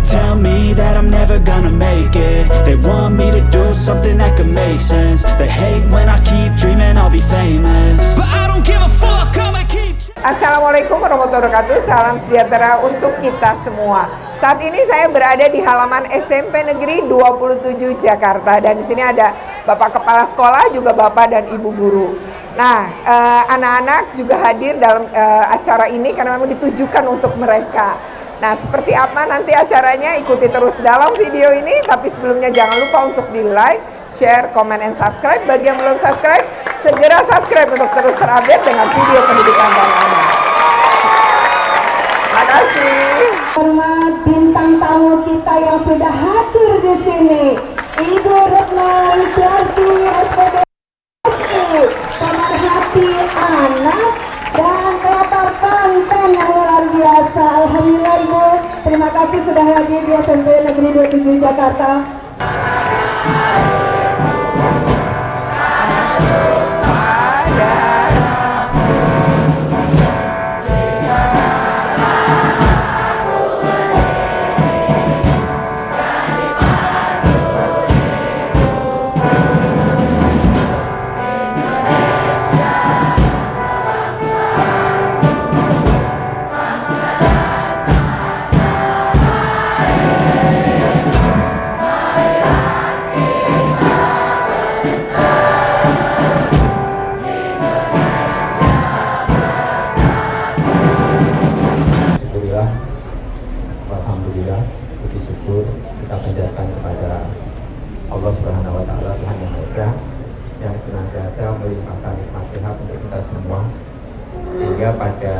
tell me that I'm never gonna make it. They want me to do something that could make sense. They hate when I keep dreaming I'll be famous, but I don't give a fuck, I'ma keep. Assalamualaikum warahmatullahi wabarakatuh. Salam sejahtera untuk kita semua. Saat ini saya berada di halaman SMP Negeri 27 Jakarta, dan di sini ada Bapak Kepala Sekolah, juga Bapak dan Ibu guru. Nah, anak-anak juga hadir dalam acara ini karena memang ditujukan untuk mereka. Nah, seperti apa nanti acaranya, ikuti terus dalam video ini. Tapi sebelumnya jangan lupa untuk di like, share, comment, and subscribe. Bagi yang belum subscribe, segera subscribe untuk terus terupdate dengan video pendidikan dan anak. Terima kasih. Hormat bintang tamu kita yang sudah hadir di sini, Ibu Retno Lisyarti, SPD, pemerhati anak dan kreator konten yang luar biasa. Alhamdulillah Ibu, terima kasih sudah hadir di SMP Negeri 27 Jakarta. Alhamdulillah, puji syukur kita panjatkan kepada Allah Subhanahu wa Ta'ala, Tuhan Yang Maha Esa, yang senantiasa melimpahkan nikmat sehat untuk kita semua, sehingga pada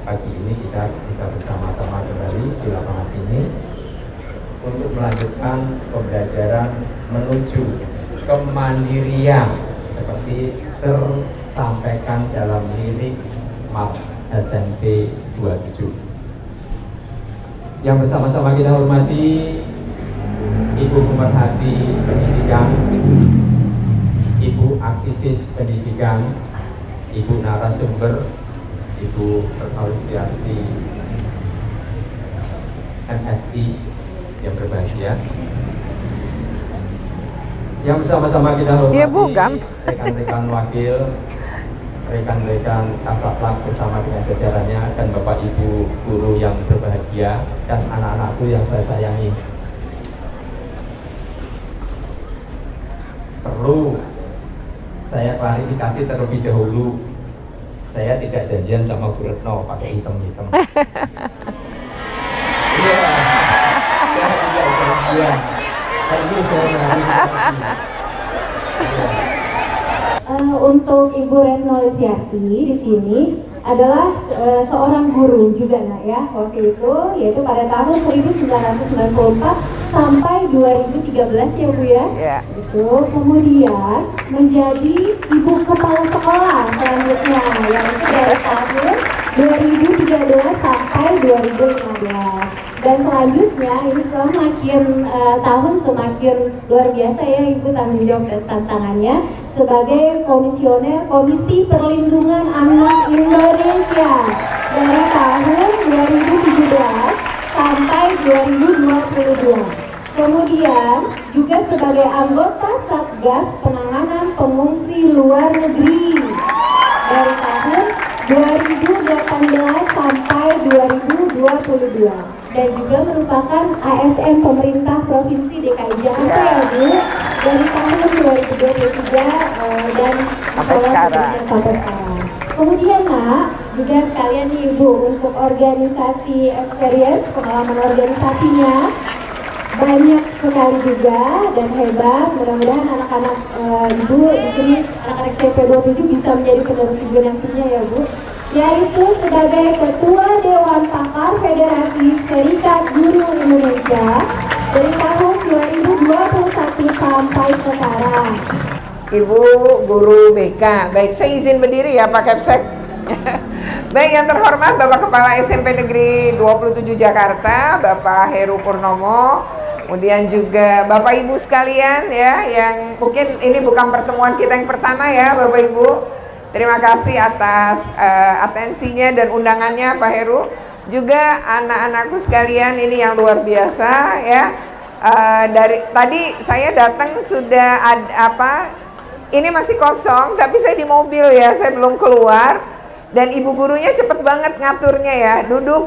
pagi ini kita bisa bersama-sama kembali di lapangan ini untuk melanjutkan pembelajaran menuju kemandirian seperti tersampaikan dalam lirik Mars SMP 27. Yang bersama-sama kita hormati Ibu pemerhati pendidikan, Ibu aktivis pendidikan, Ibu narasumber, Ibu Retno Lisyarti, MSI yang berbahagia. Yang bersama-sama kita hormati rekan-rekan wakil, rekan-rekan Kasatlantas bersama dengan jajarannya, dan Bapak Ibu guru yang berbahagia, dan anak-anakku yang saya sayangi. Perlu saya klarifikasi terlebih dahulu, saya tidak janjian sama Bu Retno pakai hitam-hitam. Iya, saya tidak janjian. Ini saya klarifikasi. Untuk Ibu Retno Lisyarti di sini adalah seorang guru juga nak ya, waktu itu yaitu pada tahun 1994 sampai 2013 ya Bu ya. Itu kemudian menjadi Ibu Kepala Sekolah selanjutnya, yang itu dari tahun 2013 sampai 2015. Dan selanjutnya ini semakin tahun semakin luar biasa ya Ibu tanggung jawab dan tantangannya sebagai komisioner Komisi Perlindungan Anak Indonesia dari tahun 2017 sampai 2022. Kemudian juga sebagai anggota Satgas Penanganan Pengungsi Luar Negeri dari tahun 2018 sampai 2022. Dan juga merupakan ASN pemerintah Provinsi DKI Jakarta ya Bu, dari tahun 2023 dan sampai sekarang. Kemudian nak, juga sekalian nih Ibu, untuk organisasi experience, pengalaman organisasinya banyak sekali juga dan hebat. Mudah-mudahan anak-anak Ibu di sini, anak-anak SMP 27 bisa menjadi penerus Ibu nantinya ya Bu, yaitu sebagai Ketua Dewan Pakar Federasi Serikat Guru Indonesia dari tahun 2021 sampai sekarang. Ibu Guru BK. Baik, saya izin berdiri ya Pak Kepsek. Baik, yang terhormat Bapak Kepala SMP Negeri 27 Jakarta, Bapak Heru Purnomo, kemudian juga Bapak Ibu sekalian ya, yang mungkin ini bukan pertemuan kita yang pertama ya Bapak Ibu. Terima kasih atas atensinya dan undangannya Pak Heru. juga anak-anakku sekalian ini yang luar biasa ya. Dari tadi saya datang sudah ini masih kosong, tapi saya di mobil ya, saya belum keluar. Dan ibu gurunya cepet banget ngaturnya ya, duduk,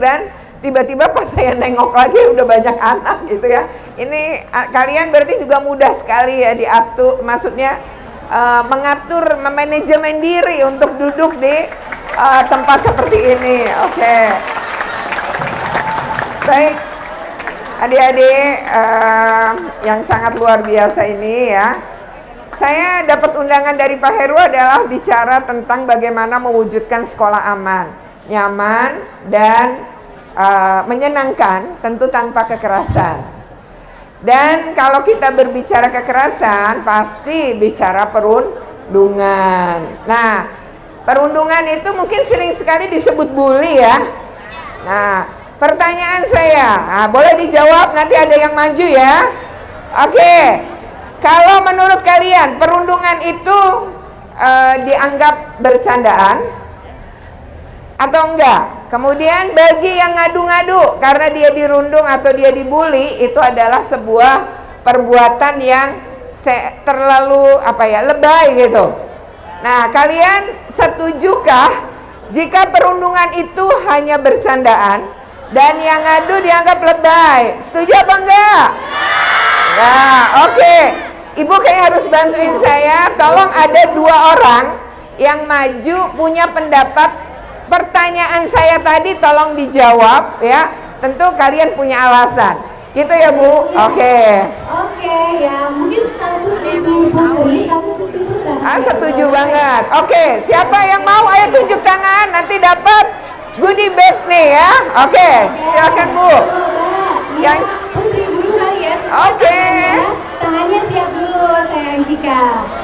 dan tiba-tiba pas saya nengok lagi udah banyak anak gitu ya. Ini kalian berarti juga mudah sekali ya diatur, maksudnya mengatur, memanajemen diri untuk duduk di tempat seperti ini. Oke. Baik, adik-adik yang sangat luar biasa ini ya. Saya dapat undangan dari Pak Heru adalah bicara tentang bagaimana mewujudkan sekolah aman, nyaman, dan menyenangkan, tentu tanpa kekerasan. Dan kalau kita berbicara kekerasan, pasti bicara perundungan. Nah, perundungan itu mungkin sering sekali disebut bully ya. Nah, pertanyaan saya, boleh dijawab, nanti ada yang maju ya. Oke. Kalau menurut kalian perundungan itu dianggap bercandaan atau enggak? Kemudian bagi yang ngadu-ngadu karena dia dirundung atau dia dibully, itu adalah sebuah perbuatan yang terlalu lebay gitu. Nah, kalian setujukah jika perundungan itu hanya bercandaan dan yang ngadu dianggap lebay? Setuju apa enggak? Nah, oke. Ibu kayak harus bantuin saya. Tolong ada 2 orang yang maju punya pendapat. Pertanyaan saya tadi tolong dijawab ya. Tentu kalian punya alasan. Gitu ya Bu? Oke. Oke, ya mungkin satu siswi putri, satu siswi putra. Setuju banget. Oke, siapa yang mau? Ayo tunjuk tangan. Nanti dapat goodie bag nih ya. Oke, silakan Bu. Yang putri dulu kali ya. Oke. Tangannya siap dulu, sayang Cika.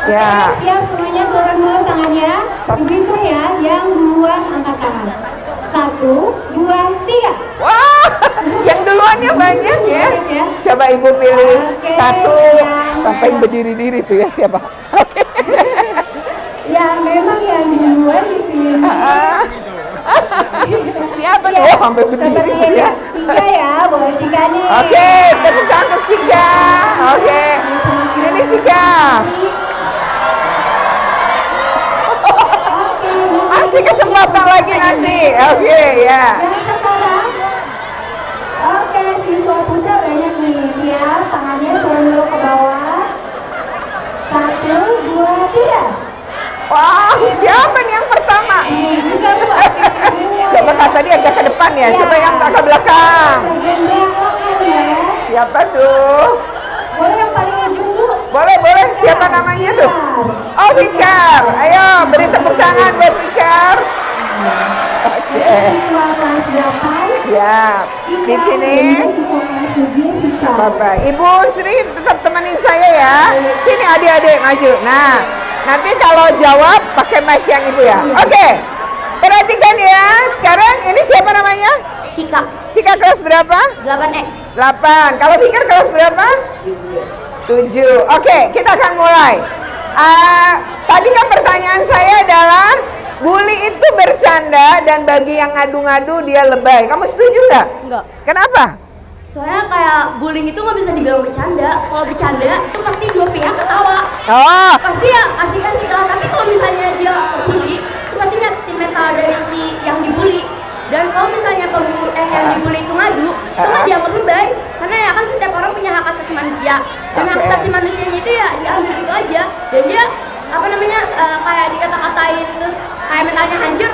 Ya. Oke, siap semuanya, turun dulu tangannya. Begitu ya, yang duluan angkat tangan. 1, 2, 3. Wah, yang duluannya banyak ya. Coba Ibu pilih satu sampai berdiri-diri tuh ya, siapa? Oke. Ya, memang yang duluan di sini. Siapa nih? Oh, sampai berdiri tuh ya. Cika ya, bawa Cika nih. Oke, tepuk tangan untuk Cika. Oke, sini Cika. Masih kesempatan lagi nanti. Oke, ya. Dan sekarang, oke, siswa putra banyak nih. Siap, tangannya turun dulu ke bawah. 1, 2, 3. Wow, siapa nih yang pertama? Coba kata dia agak ke depan ya. Coba yang agak ke belakang. Bagian belakang ya. Siapa tuh? Boleh yang paling ujung dulu. Boleh. Siapa namanya tuh? Oh, Fikar. Ayo, beri tepuk tangan buat Fikar. Oke. Siswa kelas 8. Siap. Di sini. Siswa kelas 7, Vika. Bapak, Ibu Sri tetap temenin saya ya. Sini adik-adik maju. Nah, nanti kalau jawab pakai mic yang Ibu ya. Oke. Perhatikan ya. Sekarang ini siapa namanya? Cika. Cika kelas berapa? 8E. 8. Kalau Fikar kelas berapa? 7. Oke, kita akan mulai. Tadi kan pertanyaan saya adalah bully itu bercanda dan bagi yang ngadu-ngadu dia lebay. Kamu setuju nggak? Enggak. Kenapa? Soalnya kayak bullying itu nggak bisa dibilang bercanda. Kalau bercanda itu pasti dua pihak ketawa. Oh, Pasti ya asik-asik lah. Tapi kalau misalnya dia bully, itu pasti nyakitin mental dari si yang dibully. Dan kalau misalnya yang dibully itu ngadu, itu nggak dianggap lebay. Karena ya kan setiap orang punya hak asasi manusia. Dan hak asasi manusianya itu ya diambil itu aja. Dan dia kayak dikata-katain terus kayak mentalnya hancur.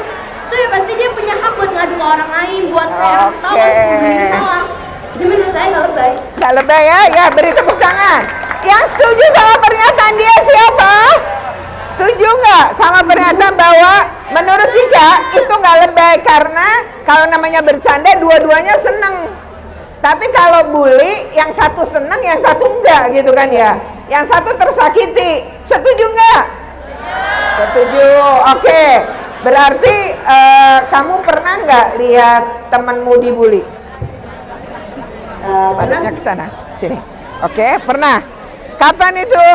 Itu ya pasti dia punya hak buat ngadu ke orang lain, buat kayak tahu salah. Jadi menurut saya nggak lebay. nggak lebay ya? Ya, beri tepuk tangan. Yang setuju sama pernyataan dia siapa? Setuju nggak sama pernyataan bahwa menurut Cika itu nggak lebay karena kalau namanya bercanda dua-duanya seneng. Tapi kalau bully yang satu seneng, yang satu enggak gitu kan ya? Yang satu tersakiti. Setuju nggak? Setuju. Oke. Berarti kamu pernah nggak lihat temanmu dibully? Baliknya ke sana, sini. Oke, pernah. Kapan itu?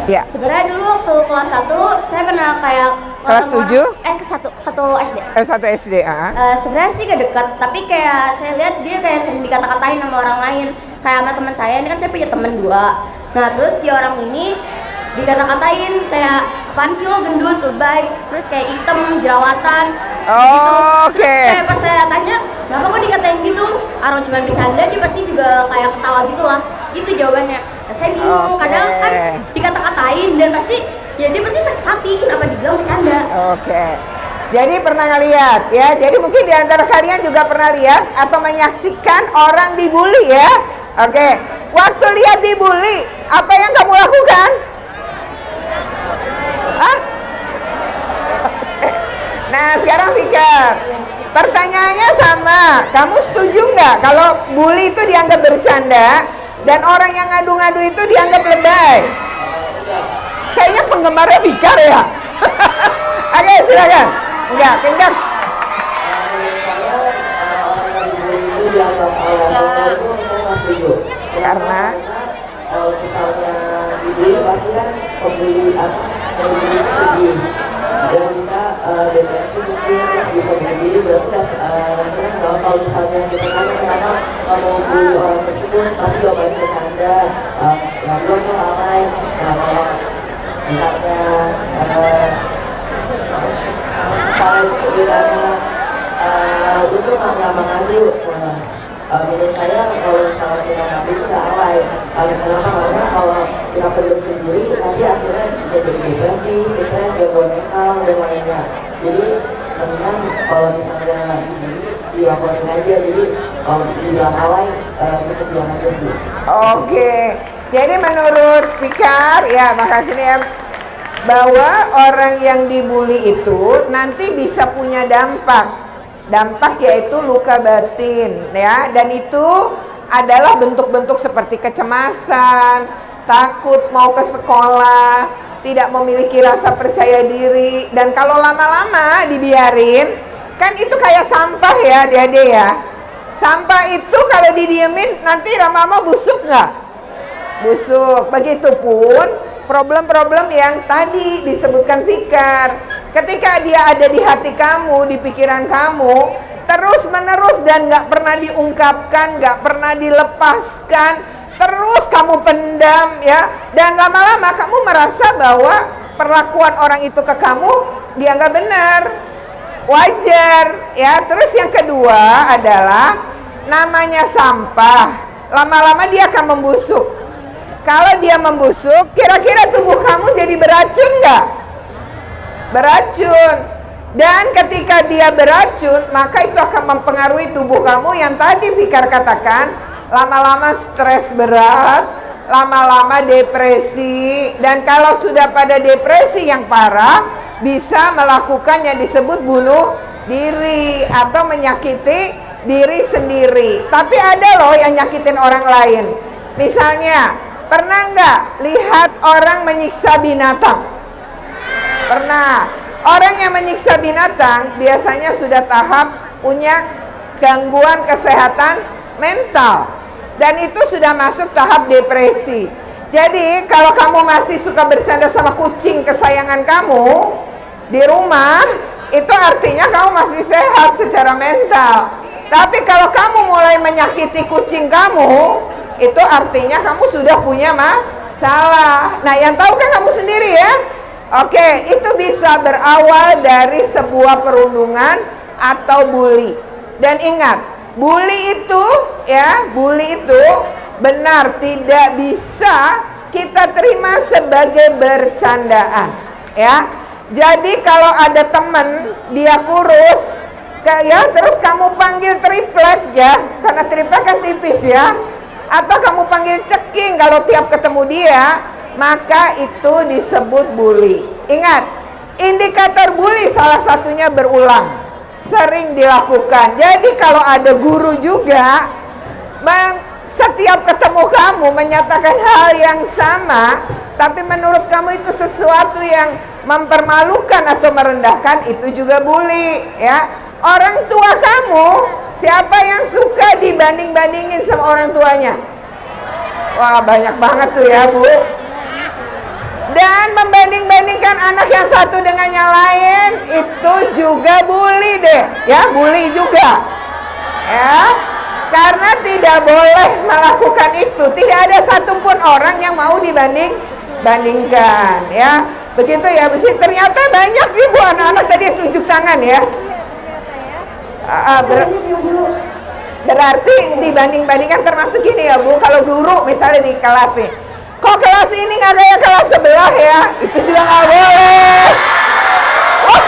Ya. Sebenarnya dulu waktu kelas 1 saya pernah kayak Kelas ketemu 7? satu SD. Satu SD, Sebenarnya sih gak dekat, tapi kayak saya lihat dia kayak sering dikata-katain sama orang lain. Kayak sama teman saya, ini kan saya punya teman 2. Nah terus si orang ini dikata-katain kayak apaan sih lo gendut, lebay, terus kayak hitam, jerawatan gitu. Oke. Terus kayak pas saya tanya, kenapa kok dikatain gitu? Orang cuma bercanda, dia pasti juga kayak ketawa gitu lah. Itu jawabannya. Nah, saya bingung, kadang kan dikata-katain dan pasti ya dia pasti sakit hati, kenapa dibilang bercanda. Oke. Jadi pernah ngeliat ya, jadi mungkin di antara kalian juga pernah lihat atau menyaksikan orang dibully ya. Oke, waktu lihat dibully, apa yang kamu lakukan? Hah? Nah sekarang pikir, pertanyaannya sama, kamu setuju nggak kalau bully itu dianggap bercanda dan orang yang ngadu-ngadu itu dianggap lebay? Kayaknya penggemarnya Fikar ya. Oke, silakan. Enggak, kencang. Karena kalau misalnya dibully pasti kan pembuli sedih dan bisa depresi mungkin bisa bunuh diri, berarti kalau misalnya kita kan kadang kalau bully orang tersebut pasti jawabannya bercanda, nggak boleh tuh alay. Kalau misalnya itu nggak mengadu. Menurut saya kalau misalnya kita ngadu itu nggak alay. Kenapa? Karena kalau kita pendam sendiri nanti akhirnya bisa jadi depresi, stres, gangguan mental dan lainnya. Jadi mendingan kalau misalnya ini dilaporin aja. Jadi kalau dibilang alay cukup bilang aja sih. Oke, jadi menurut Fikar ya, makasih nih ya, bahwa orang yang dibully itu nanti bisa punya dampak yaitu luka batin ya, dan itu adalah bentuk-bentuk seperti kecemasan, takut mau ke sekolah, tidak memiliki rasa percaya diri, dan kalau lama-lama dibiarin kan itu kayak sampah ya adik-adik ya. Sampah itu kalau didiemin nanti lama-lama busuk nggak? Busuk. Begitupun problem-problem yang tadi disebutkan Fikar. Ketika dia ada di hati kamu, di pikiran kamu, terus menerus dan gak pernah diungkapkan, gak pernah dilepaskan, terus kamu pendam ya, dan lama-lama kamu merasa bahwa perlakuan orang itu ke kamu dia gak benar, wajar ya. Terus yang kedua adalah namanya sampah, lama-lama dia akan membusuk. Kalau dia membusuk, kira-kira tubuh kamu jadi beracun gak? Beracun. Dan ketika dia beracun, maka itu akan mempengaruhi tubuh kamu yang tadi Fikar katakan, lama-lama stres berat, lama-lama depresi, dan kalau sudah pada depresi yang parah, bisa melakukan yang disebut bunuh diri atau menyakiti diri sendiri. Tapi ada loh yang nyakitin orang lain. Misalnya, pernah nggak lihat orang menyiksa binatang? Pernah. Orang yang menyiksa binatang biasanya sudah tahap punya gangguan kesehatan mental, dan itu sudah masuk tahap depresi. Jadi kalau kamu masih suka bercanda sama kucing kesayangan kamu di rumah, itu artinya kamu masih sehat secara mental. Tapi kalau kamu mulai menyakiti kucing kamu, itu artinya kamu sudah punya masalah. Nah, yang tahu kan kamu sendiri ya. Oke, itu bisa berawal dari sebuah perundungan atau bully. Dan ingat, bully itu benar tidak bisa kita terima sebagai bercandaan ya. Jadi kalau ada teman dia kurus ya, terus kamu panggil triplek ya, karena triplek kan tipis ya, atau kamu panggil ceking kalau tiap ketemu dia, maka itu disebut bully. Ingat, indikator bully salah satunya berulang, sering dilakukan. Jadi kalau ada guru juga setiap ketemu kamu menyatakan hal yang sama, tapi menurut kamu itu sesuatu yang mempermalukan atau merendahkan, itu juga bully ya. Orang tua kamu, siapa yang suka dibanding-bandingin sama orang tuanya? Wah, banyak banget tuh ya, Bu. Dan membanding-bandingkan anak yang satu dengan yang lain itu juga bully deh, ya, bully juga. Ya. Karena tidak boleh melakukan itu. Tidak ada satupun orang yang mau dibandingkan, ya. Begitu ya, ternyata banyak ribu anak-anak tadi yang tunjuk tangan ya. Berarti dibanding-bandingkan termasuk gini ya Bu, kalau guru misalnya di kelas nih, kok kelas ini nggak kayak kelas sebelah ya, itu juga nggak boleh. Wah,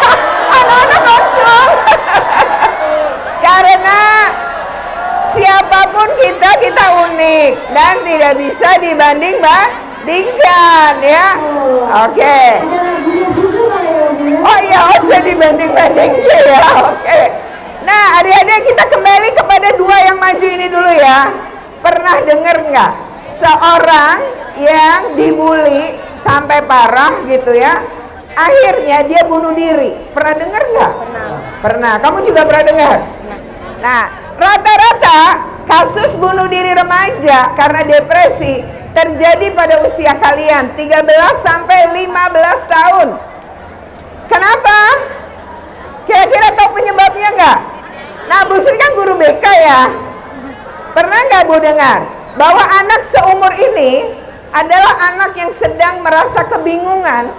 anak-anak langsung. Karena siapapun kita unik dan tidak bisa dibanding-bandingkan ya. Oke. Oh iya, jadi dibanding-bandingkan ya. Oke. Nah, adik-adik, kita kembali kepada dua yang maju ini dulu ya. Pernah dengar nggak seorang yang dibully sampai parah gitu ya, akhirnya dia bunuh diri? Pernah dengar nggak? Pernah. Kamu juga pernah dengar? Nah, rata-rata kasus bunuh diri remaja karena depresi terjadi pada usia kalian 13 sampai 15 tahun. Kenapa? Kira-kira tahu penyebabnya nggak? Nah, Bu Sri kan guru BK ya. Pernah nggak Bu dengar bahwa anak seumur ini adalah anak yang sedang merasa kebingungan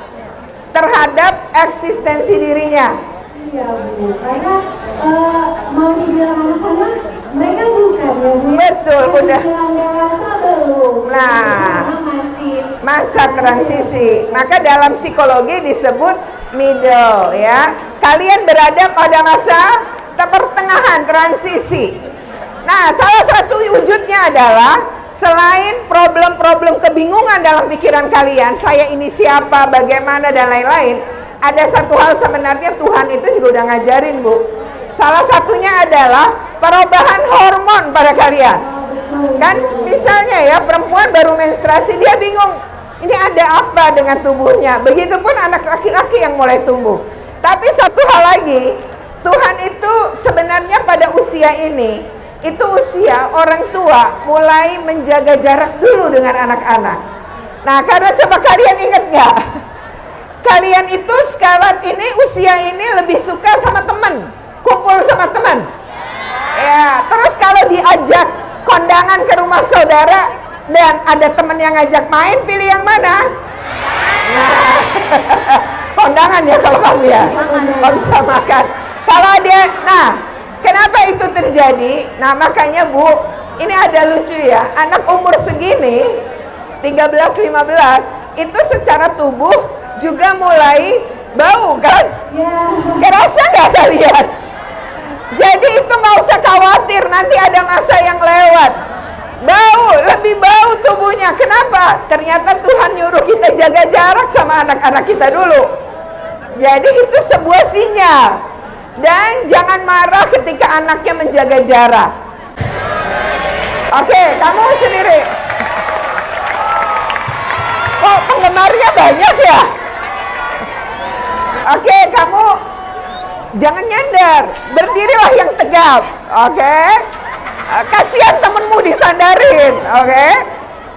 terhadap eksistensi dirinya? Iya Bu, karena mau dibilang anak-anak, mereka bukan ya Bu. Betul, udah. Dibilang dewasa belum. Nah, masih masa transisi. Maka dalam psikologi disebut middle ya. Kalian berada pada masa pertengahan transisi. Nah, salah satu wujudnya adalah selain problem-problem kebingungan dalam pikiran kalian, saya ini siapa, bagaimana dan lain-lain, ada satu hal sebenarnya Tuhan itu juga udah ngajarin Bu. Salah satunya adalah perubahan hormon pada kalian. Kan misalnya ya, perempuan baru menstruasi dia bingung, ini ada apa dengan tubuhnya. Begitupun anak laki-laki yang mulai tumbuh. Tapi satu hal lagi, Tuhan itu sebenarnya pada usia ini, itu usia orang tua mulai menjaga jarak dulu dengan anak-anak. Nah, karena coba kalian ingat nggak? Kalian itu sekarang ini usia ini lebih suka sama teman, kumpul sama teman. Ya, terus kalau diajak kondangan ke rumah saudara dan ada teman yang ngajak main, pilih yang mana? Nah, kondangan ya kalau kamu ya, nggak bisa makan. Kalau dia, nah, kenapa itu terjadi? Nah, makanya Bu, ini ada lucu ya, anak umur segini, 13-15, itu secara tubuh juga mulai bau kan? Ya. Kerasa nggak kalian? Jadi itu nggak usah khawatir, nanti ada masa yang lewat. Bau, lebih bau tubuhnya. Kenapa? Ternyata Tuhan nyuruh kita jaga jarak sama anak-anak kita dulu. Jadi itu sebuah sinyal. Dan jangan marah ketika anaknya menjaga jarak. Oke, kamu sendiri. Kok penggemarnya banyak ya? Oke, kamu jangan nyandar. Berdirilah yang tegap. Oke. Kasihan temenmu disandarin. Oke.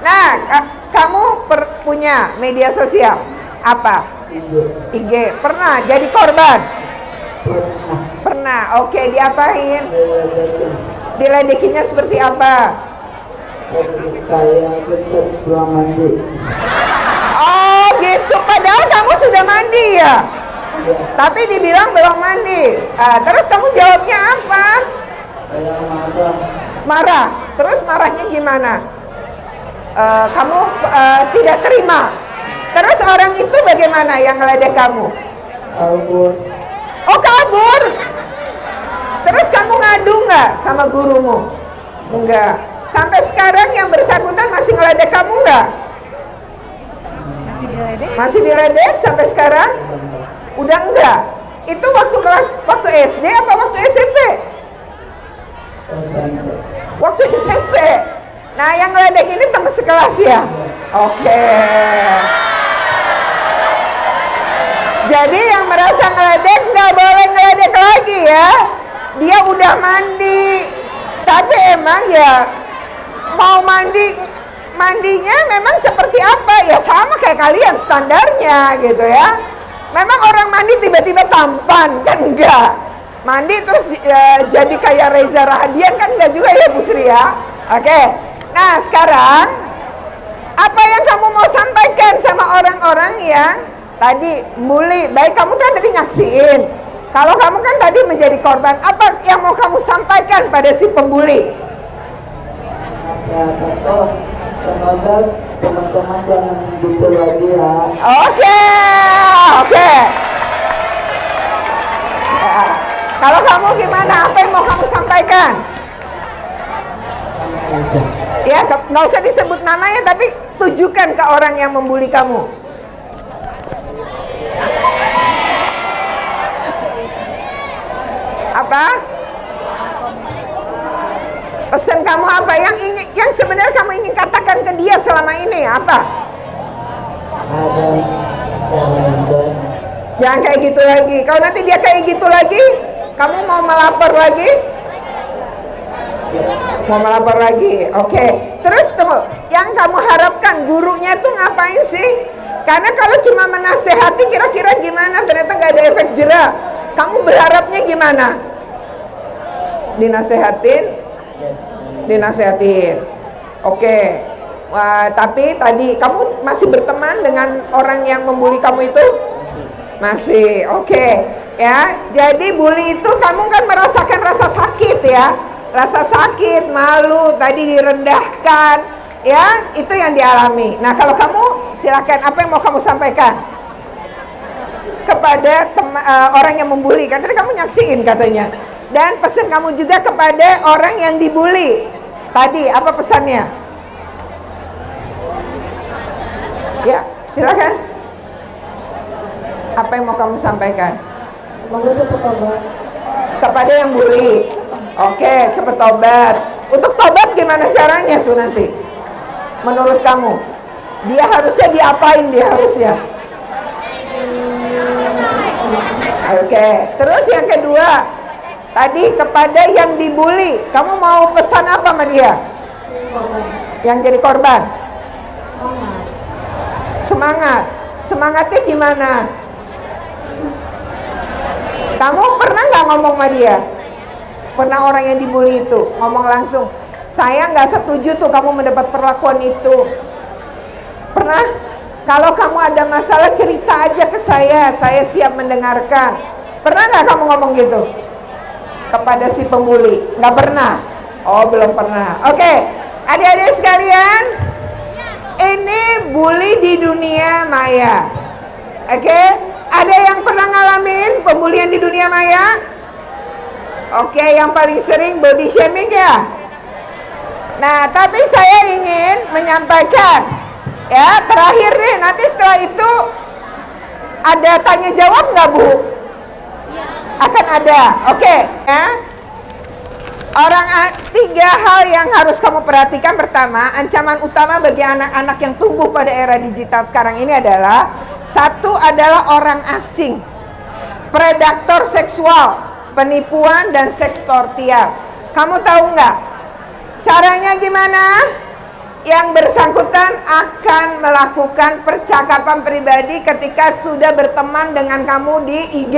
Nah, kamu punya media sosial. Apa? IG. Pernah jadi korban? Pernah. Oke, diapain? Diledekinya seperti apa? Kayak belum mandi. Oh gitu, padahal kamu sudah mandi ya? Tapi dibilang belum mandi. Terus kamu jawabnya apa? Saya marah. Marah. Terus marahnya gimana? Kamu tidak terima. Terus orang itu bagaimana yang ngeledek kamu? Kabur. Oh kabur. Terus kamu ngadu nggak sama gurumu? Enggak. Sampai sekarang yang bersangkutan masih ngeledek kamu nggak? Masih diledek sampai sekarang? Udah enggak? Itu waktu SD apa waktu SMP? Waktu SMP. Nah, yang ngeledek ini teman sekelas ya? Oke. Jadi yang merasa ngeledek nggak boleh ngeledek lagi ya. Dia udah mandi. Tapi emang ya mau mandi mandinya memang seperti apa? Ya sama kayak kalian standarnya gitu ya. Memang orang mandi tiba-tiba tampan kan enggak. Mandi terus jadi kayak Reza Rahadian kan enggak juga ya Bu Sri ya. Oke. Nah, sekarang apa yang kamu mau sampaikan sama orang-orang yang tadi bully? Baik, kamu kan tadi nyaksiin. Kalau kamu kan tadi menjadi korban, apa yang mau kamu sampaikan pada si pembuli? Semoga teman-teman jangan gitu lagi ya. Oke. Ya. Kalau kamu gimana? Apa yang mau kamu sampaikan? Ya, nggak usah disebut namanya, tapi tujukan ke orang yang membuli kamu. Apa? Pesan kamu apa? Yang sebenarnya kamu ingin katakan ke dia selama ini apa? Jangan kayak gitu lagi. Kalau nanti dia kayak gitu lagi, kamu mau melapor lagi? Mau melapor lagi. Oke. Terus tunggu, yang kamu harapkan gurunya tuh ngapain sih? Karena kalau cuma menasehati kira-kira gimana? Ternyata nggak ada efek jerak. Kamu berharapnya gimana? Dinasehatin. Oke. Wah, tapi tadi kamu masih berteman dengan orang yang membuli kamu itu? Masih. Oke. Ya. Jadi bully itu kamu kan merasakan rasa sakit ya. Rasa sakit, malu, tadi direndahkan, ya, itu yang dialami. Nah, kalau kamu silakan, apa yang mau kamu sampaikan kepada orang yang membuli? Kan tadi kamu nyaksiin katanya. Dan pesan kamu juga kepada orang yang dibully. Tadi apa pesannya? Ya, silakan. Apa yang mau kamu sampaikan? Semoga cepat tobat. Kepada yang bully. Oke, cepet tobat. Untuk tobat gimana caranya tuh nanti? Menurut kamu? Dia harusnya diapain dia harusnya? Oke, terus yang kedua, tadi kepada yang dibully, kamu mau pesan apa sama dia? Yang jadi korban? Semangat. Semangatnya gimana? Kamu pernah nggak ngomong sama dia? Pernah orang yang dibully itu ngomong langsung, saya nggak setuju tuh kamu mendapat perlakuan itu. Pernah? Kalau kamu ada masalah cerita aja ke saya siap mendengarkan. Pernah nggak kamu ngomong gitu kepada si pembuli? Nggak pernah? Oh, belum pernah. Oke, adik-adik sekalian, ini bully di dunia maya. Oke, ada yang pernah ngalamin pembulian di dunia maya? Oke, yang paling sering body shaming ya. Nah, tapi saya ingin menyampaikan, ya, terakhir nih, nanti setelah itu ada tanya jawab nggak Bu? Akan ada, oke. Ya. Tiga hal yang harus kamu perhatikan. Pertama, ancaman utama bagi anak-anak yang tumbuh pada era digital sekarang ini adalah, satu adalah orang asing, predator seksual, penipuan dan sekstortia. Kamu tahu nggak caranya gimana? Yang bersangkutan akan melakukan percakapan pribadi ketika sudah berteman dengan kamu di IG.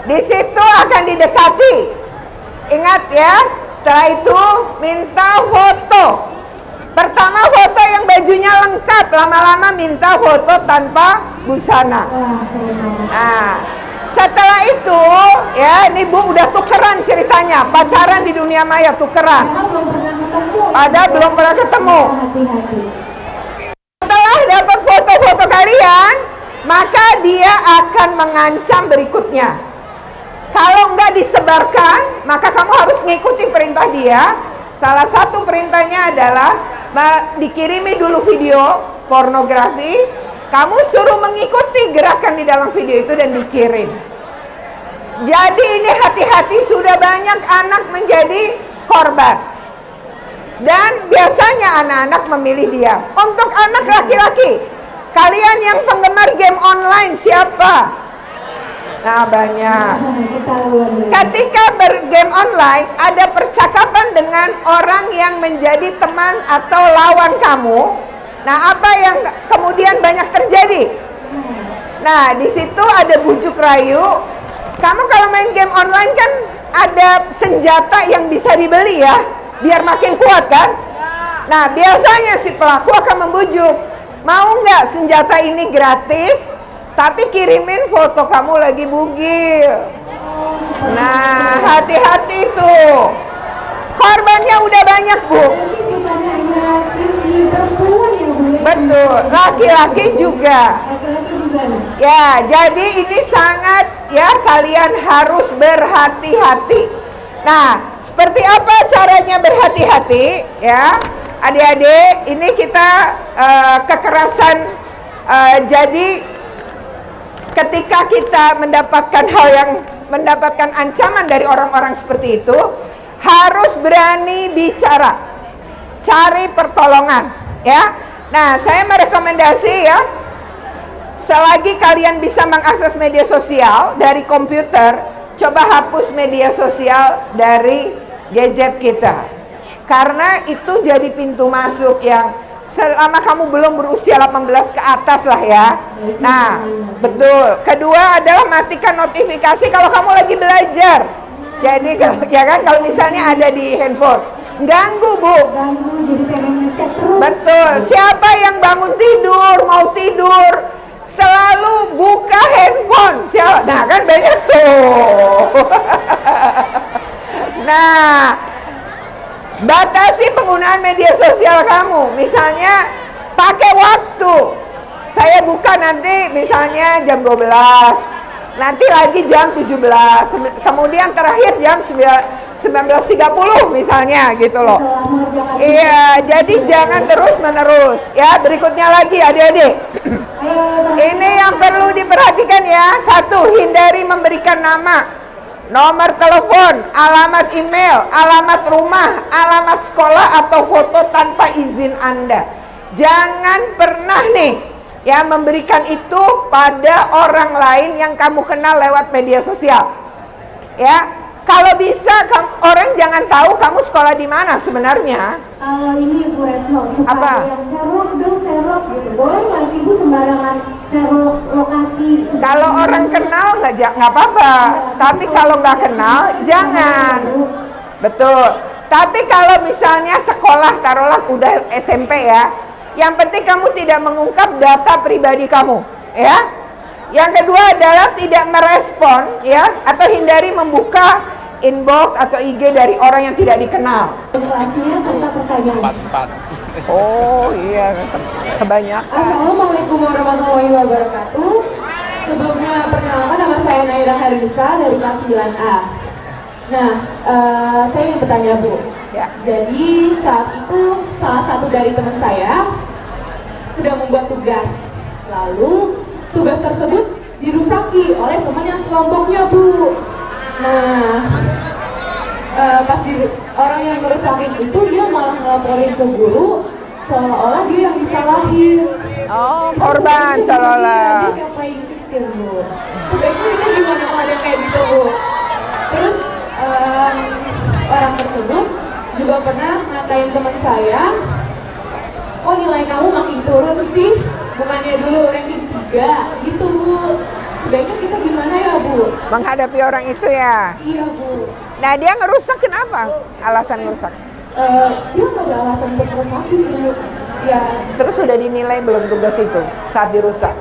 Di situ akan didekati. Ingat ya, setelah itu minta foto. Pertama foto yang bajunya lengkap, lama-lama minta foto tanpa busana. Nah, setelah itu, ya, ini Bu udah tukeran ceritanya, pacaran di dunia maya tukeran. Padahal belum pernah ketemu. Setelah dapat foto-foto kalian, maka dia akan mengancam berikutnya. Kalau nggak disebarkan, maka kamu harus ngikuti perintah dia. Salah satu perintahnya adalah dikirimi dulu video pornografi. Kamu suruh mengikuti gerakan di dalam video itu dan dikirim. Jadi ini hati-hati, sudah banyak anak menjadi korban. Dan biasanya anak-anak memilih dia. Untuk anak laki-laki, kalian yang penggemar game online siapa? Nah, banyak. Ketahuan. Ketika bergame online, ada percakapan dengan orang yang menjadi teman atau lawan kamu. Nah, apa yang kemudian banyak terjadi? Nah, di situ ada bujuk rayu. Kamu kalau main game online kan ada senjata yang bisa dibeli ya, biar makin kuat kan? Nah, biasanya si pelaku akan membujuk, mau nggak senjata ini gratis, tapi kirimin foto kamu lagi bugil. Nah, hati-hati tuh. Korbannya udah banyak, Bu. Berarti bukan hanya sisi perempuan ya, Bu? Betul, laki-laki juga. Laki-laki juga nih. Ya, jadi ini sangat ya, kalian harus berhati-hati. Nah, seperti apa caranya berhati-hati ya? Adik-adik, ini kita kekerasan, jadi ketika kita mendapatkan hal yang mendapatkan ancaman dari orang-orang seperti itu, harus berani bicara, cari pertolongan ya. Nah, saya merekomendasi ya, selagi kalian bisa mengakses media sosial dari komputer, coba hapus media sosial dari gadget kita. Karena itu jadi pintu masuk yang selama kamu belum berusia 18 ke atas lah ya. Nah, betul. Kedua adalah matikan notifikasi kalau kamu lagi belajar. Jadi ya kan, kalau misalnya ada di handphone, ganggu, Bu. Ganggu, jadi pengen ngecek terus. Betul. Siapa yang bangun tidur, mau tidur, selalu buka handphone. Nah, kan banyak tuh. Nah, batasi penggunaan media sosial kamu. Misalnya pakai waktu. Saya buka nanti misalnya jam 12. Nanti lagi jam 17. Kemudian terakhir jam 19.30 misalnya gitu loh. Iya, jadi jangan terus-menerus. Ya, berikutnya lagi adik-adik. Ini yang perlu diperhatikan ya. 1, hindari memberikan nama, nomor telepon, alamat email, alamat rumah, alamat sekolah atau foto tanpa izin Anda. Jangan pernah nih ya memberikan itu pada orang lain yang kamu kenal lewat media sosial. Ya, kalau bisa orang jangan tahu kamu sekolah di mana sebenarnya. Kalau ini Bu Retno, suka Apa? ada yang share gitu. Boleh nggak sih Bu sembarangan share lokasi? Kalau orang kenal nggak apa-apa, tapi kalau nggak kenal jangan. Betul. Tapi kalau misalnya sekolah, taruhlah udah SMP ya, yang penting kamu tidak mengungkap data pribadi kamu, ya. Yang kedua adalah tidak merespon, ya, atau hindari membuka inbox atau IG dari orang yang tidak dikenal. Situasinya serta pertanyaan. 4. Oh iya, kebanyakan. Assalamualaikum warahmatullahi wabarakatuh. Sebelumnya perkenalkan, nama saya Naira Harisa dari kelas 9A. Nah, saya ingin bertanya Bu. Ya. Jadi saat itu salah satu dari teman saya sedang membuat tugas. Lalu tugas tersebut dirusaki oleh teman yang sekelompoknya Bu. Nah, pas orang yang ngerusakin itu dia malah ngelaporin ke guru seolah-olah dia yang disalahin. Oh, korban seolah-olah. Dia kayak playing victim, Bu. Sebaiknya kita gimana kalau ada kayak gitu, Bu? Terus orang tersebut juga pernah ngatain teman saya, kok nilai kamu makin turun sih? Bukannya dulu ranking 3 gitu, Bu. Sebaiknya kita gimana ya, Bu? Menghadapi orang itu ya. Iya, Bu. Nah, dia ngerusak kenapa? Alasan ngerusak. Dia nggak ada alasan untuk merusakin, Bu. Ya, Terus sudah dinilai belum tugas itu saat dirusak?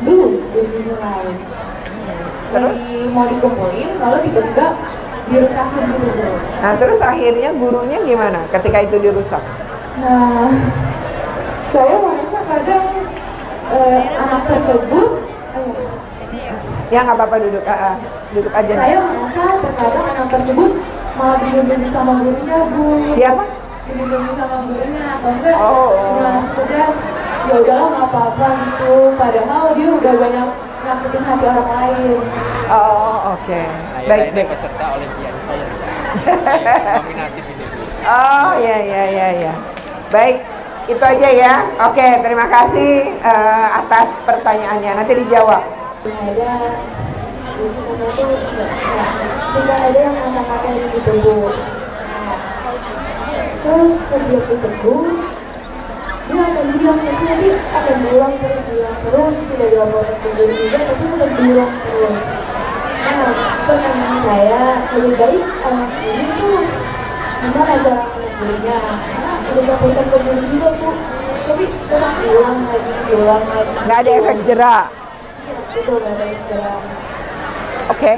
belum dinilai. Terus? Lagi mau dikumpulin, lalu tiba-tiba dirusakin gitu, Bu. Nah, terus akhirnya gurunya gimana ketika itu dirusak? Nah, saya merasa kadang anak tersebut, Ya nggak apa-apa, duduk aja. saya merasa terkadang anak tersebut malah dilindungi sama gurunya, Bu. Dia apa? Dilindungi sama gurunya atau enggak? Oh. Cuma sekedar ya udahlah nggak apa-apa gitu. Padahal dia udah banyak nyakitin hati orang lain. Oh, oke. Baik, baik. Peserta olimpiade saya. Nominatif ini. Oh, ya. Baik, itu aja ya. Oke, terima kasih atas pertanyaannya. Nanti dijawab. Ada di sana tuh suka ada yang ngata-ngatain gitu Bu. Nah, terus setiap ditegur dia akan bilang tapi nanti akan bilang terus sudah dilaporkan ke guru juga tapi tetap bilang terus. Nah, pertanyaan saya lebih baik anak ini tuh gimana cara menegurnya? Karena udah dilaporkan ke guru juga Bu, tapi tetap bilang lagi. Nggak ada efek jerak. Iya, betul nggak ada efek jerak. Oke,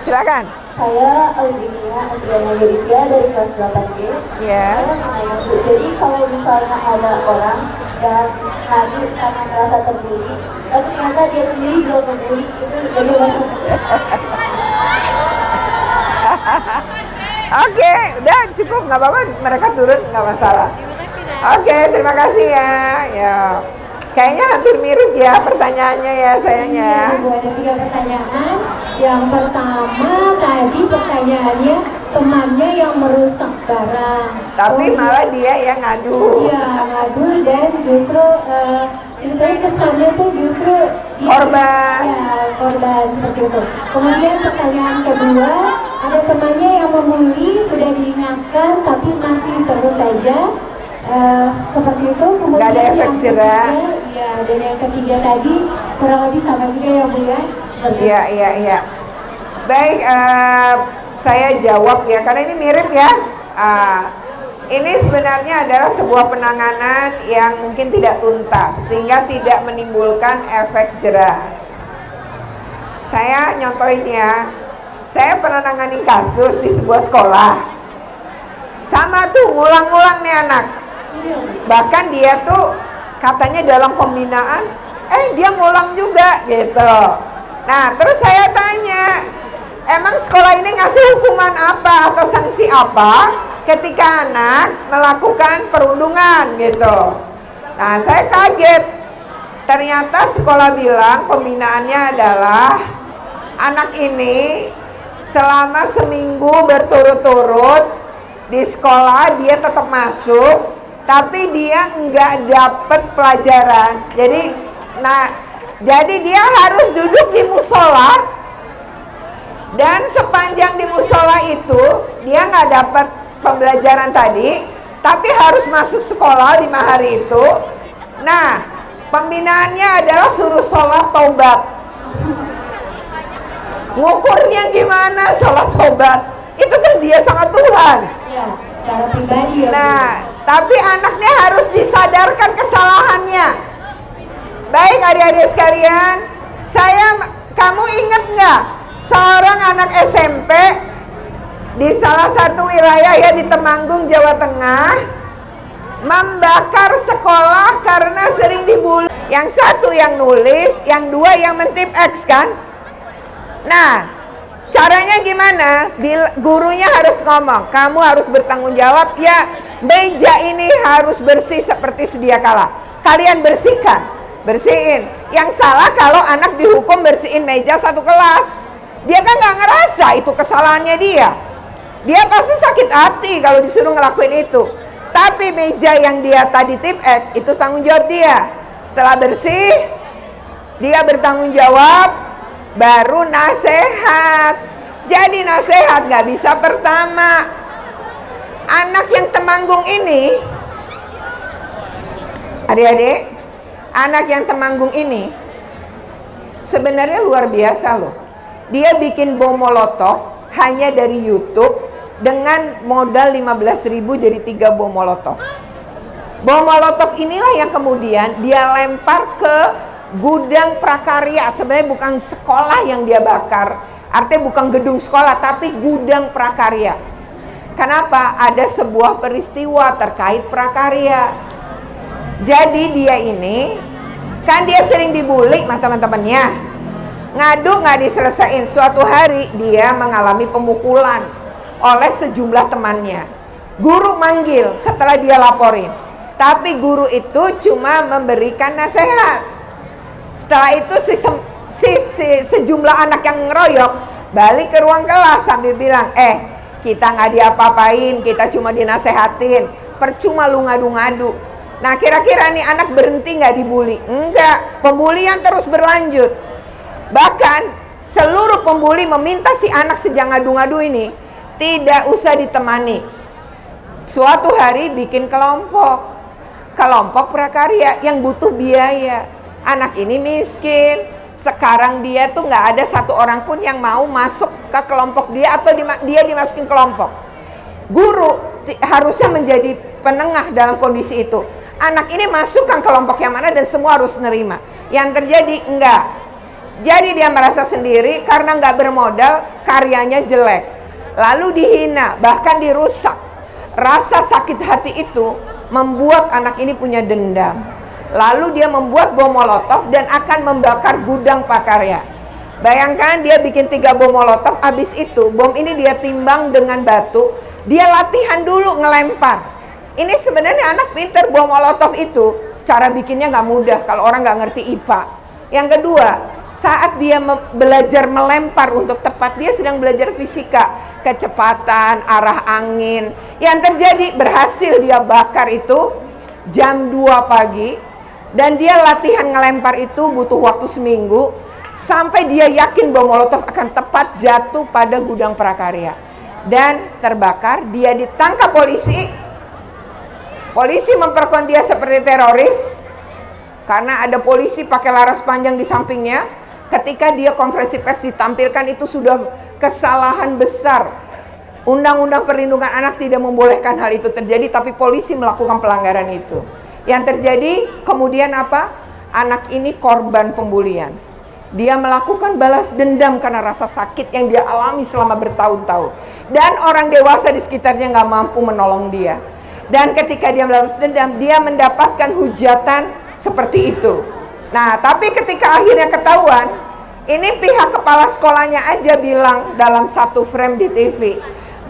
silakan. Saya Adriana Yudhya dari kelas 8G. Ya. Saya mau nanya Bu, jadi kalau misalnya ada orang yang ngadu karena merasa terbuli, tapi ternyata dia sendiri juga membuli, itu bagaimana? Oke, udah cukup, nggak apa-apa, mereka turun nggak masalah. Oke, terima kasih ya. Ya, kayaknya hampir mirip ya pertanyaannya ya sayangnya. Ibu ada 3 pertanyaan. Yang pertama tadi pertanyaannya temannya yang merusak barang. Tapi malah dia yang ngadu. Iya, ngadu dan justru ceritanya kesannya tuh justru dia, Korban. Ya, korban seperti itu. Kemudian pertanyaan kedua, ada temannya yang membuli, sudah diingatkan tapi masih terus saja seperti itu. Kemudian Nggak ada efek yang jerak. ketiga, ya, dan yang ketiga tadi kurang lebih sama juga ya Bu ya. Iya. Baik, saya jawab ya, karena ini mirip ya. Ini sebenarnya adalah sebuah penanganan yang mungkin tidak tuntas, sehingga tidak menimbulkan efek jerak. Saya nyontohin ya, saya pernah nanganin kasus di sebuah sekolah. Sama tuh, ngulang-ngulang nih anak. Bahkan dia tuh katanya dalam pembinaan, dia ngulang juga gitu. Nah, terus saya tanya, emang sekolah ini ngasih hukuman apa atau sanksi apa ketika anak melakukan perundungan gitu. Nah, saya kaget. Ternyata sekolah bilang pembinaannya adalah anak ini selama seminggu berturut-turut di sekolah dia tetap masuk, tapi dia nggak dapat pelajaran. Jadi dia harus duduk di musola, dan sepanjang di musola itu dia nggak dapat pembelajaran tadi, tapi harus masuk sekolah 5 hari itu. Nah, pembinaannya adalah suruh sholat taubat. Ngukurnya gimana sholat taubat? Itu kan dia sama Tuhan. Ya, secara pribadi ya. Nah, tapi anaknya harus disadarkan kesalahannya. Baik adik-adik sekalian, kamu ingat nggak seorang anak SMP di salah satu wilayah ya di Temanggung, Jawa Tengah, membakar sekolah karena sering dibully. Yang satu yang nulis, yang dua yang mentip X kan? Nah, caranya gimana? Gurunya harus ngomong, kamu harus bertanggung jawab ya, meja ini harus bersih seperti sedia kala. Kalian bersihin. Yang salah kalau anak dihukum bersihin meja satu kelas. Dia kan nggak ngerasa itu kesalahannya dia. Dia pasti sakit hati kalau disuruh ngelakuin itu. Tapi meja yang dia tadi tip X itu tanggung jawab dia. Setelah bersih, dia bertanggung jawab, baru nasehat. Jadi nasehat nggak bisa pertama. Anak yang Temanggung ini, adik-adik, anak yang Temanggung ini sebenarnya luar biasa loh. Dia bikin bom molotov hanya dari YouTube dengan modal 15.000 jadi 3 bom molotov. Bom molotov inilah yang kemudian dia lempar ke gudang prakarya. Sebenarnya bukan sekolah yang dia bakar, artinya bukan gedung sekolah tapi gudang prakarya. Kenapa? Ada sebuah peristiwa terkait prakarya. Jadi dia ini kan dia sering dibully sama teman-temannya, ngadu nggak diselesain. Suatu hari dia mengalami pemukulan oleh sejumlah temannya. Guru manggil setelah dia laporin, tapi guru itu cuma memberikan nasihat. Setelah itu sejumlah anak yang ngeroyok balik ke ruang kelas sambil bilang, kita nggak diapa-apain, kita cuma dinasehatin, percuma lu ngadu-ngadu. Nah, kira-kira nih anak berhenti nggak dibully? Enggak, pembulian terus berlanjut. Bahkan seluruh pembuli meminta si anak sejak ngadu-ngadu ini tidak usah ditemani. Suatu hari bikin kelompok prakarya yang butuh biaya. Anak ini miskin, sekarang dia tuh nggak ada satu orang pun yang mau masuk ke kelompok dia atau dia dimasukin kelompok. Guru harusnya menjadi penengah dalam kondisi itu. Anak ini masukkan kelompok yang mana dan semua harus nerima. Yang terjadi enggak. Jadi dia merasa sendiri karena nggak bermodal, karyanya jelek. Lalu dihina, bahkan dirusak. Rasa sakit hati itu membuat anak ini punya dendam. Lalu dia membuat bom molotov dan akan membakar gudang prakarya. Bayangkan dia bikin 3 bom molotov, habis itu bom ini dia timbang dengan batu, dia latihan dulu ngelempar. Ini sebenarnya anak pinter, bom molotov itu cara bikinnya nggak mudah kalau orang nggak ngerti IPA. Yang kedua, saat dia belajar melempar untuk tepat, dia sedang belajar fisika, kecepatan, arah angin. Yang terjadi berhasil dia bakar itu jam 2 pagi, dan dia latihan ngelempar itu butuh waktu seminggu sampai dia yakin bom molotov akan tepat jatuh pada gudang prakarya dan terbakar. Dia ditangkap polisi. Polisi memperlakukan dia seperti teroris karena ada polisi pakai laras panjang di sampingnya. Ketika dia konferensi pers ditampilkan, itu sudah kesalahan besar. Undang-undang perlindungan anak tidak membolehkan hal itu terjadi, tapi polisi melakukan pelanggaran itu. Yang terjadi kemudian apa? Anak ini korban pembulian. Dia melakukan balas dendam karena rasa sakit yang dia alami selama bertahun-tahun. Dan orang dewasa di sekitarnya nggak mampu menolong dia. Dan ketika dia balas dendam, dia mendapatkan hujatan seperti itu. Nah, tapi ketika akhirnya ketahuan, ini pihak kepala sekolahnya aja bilang dalam satu frame di TV.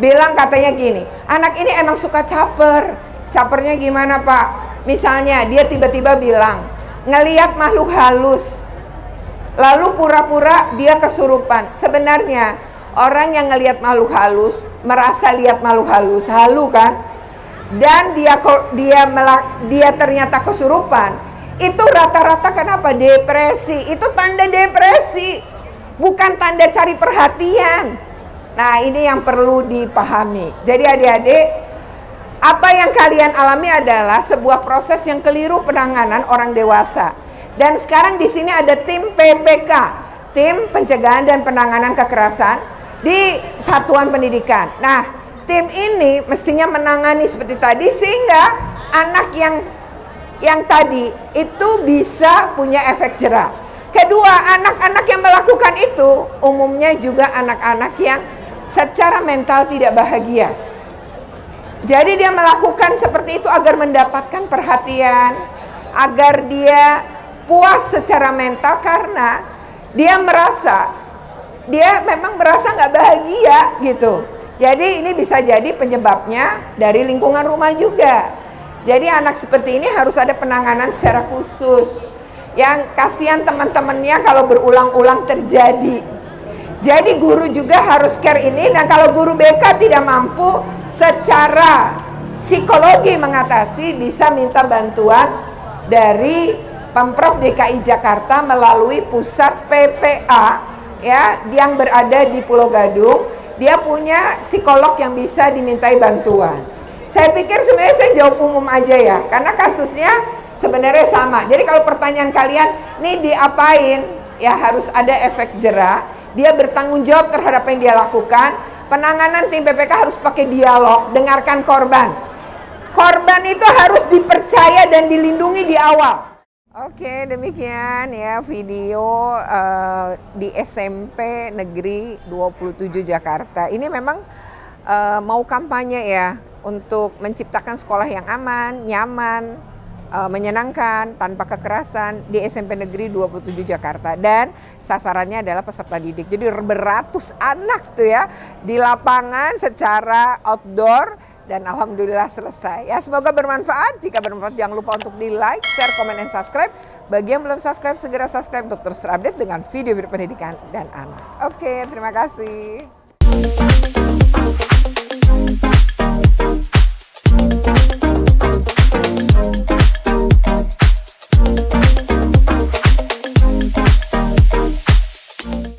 Bilang katanya gini, anak ini emang suka caper. Capernya gimana Pak? Misalnya dia tiba-tiba bilang, ngelihat makhluk halus. Lalu pura-pura dia kesurupan. Sebenarnya orang yang ngelihat makhluk halus, merasa lihat makhluk halus, halu kan? Dan dia ternyata kesurupan. Itu rata-rata kenapa? Depresi. Itu tanda depresi, bukan tanda cari perhatian. Nah, ini yang perlu dipahami. Jadi adik-adik, apa yang kalian alami adalah sebuah proses yang keliru penanganan orang dewasa. Dan sekarang di sini ada tim PPK, tim pencegahan dan penanganan kekerasan di satuan pendidikan. Nah, tim ini mestinya menangani seperti tadi sehingga anak yang tadi itu bisa punya efek jera. Kedua, anak-anak yang melakukan itu umumnya juga anak-anak yang secara mental tidak bahagia. Jadi dia melakukan seperti itu agar mendapatkan perhatian, agar dia puas secara mental karena dia memang merasa nggak bahagia gitu. Jadi ini bisa jadi penyebabnya dari lingkungan rumah juga. Jadi anak seperti ini harus ada penanganan secara khusus. Yang kasihan teman-temannya kalau berulang-ulang terjadi. Jadi guru juga harus care ini, dan kalau guru BK tidak mampu secara psikologi mengatasi, bisa minta bantuan dari Pemprov DKI Jakarta melalui pusat PPA ya yang berada di Pulau Gadung. Dia punya psikolog yang bisa dimintai bantuan. Saya pikir sebenarnya saya jawab umum aja ya, karena kasusnya sebenarnya sama. Jadi kalau pertanyaan kalian, nih diapain? Ya harus ada efek jera. Dia bertanggung jawab terhadap apa yang dia lakukan. Penanganan tim PPK harus pakai dialog, dengarkan korban. Korban itu harus dipercaya dan dilindungi di awal. Oke, demikian ya video di SMP Negeri 27 Jakarta. Ini memang mau kampanye ya untuk menciptakan sekolah yang aman, nyaman, menyenangkan, tanpa kekerasan di SMP Negeri 27 Jakarta. Dan sasarannya adalah peserta didik. Jadi beratus anak tuh ya di lapangan secara outdoor. Dan alhamdulillah selesai. Ya semoga bermanfaat. Jika bermanfaat jangan lupa untuk di like, share, komen, dan subscribe. Bagi yang belum subscribe segera subscribe untuk terus terupdate dengan video-video pendidikan dan anak. Oke, terima kasih.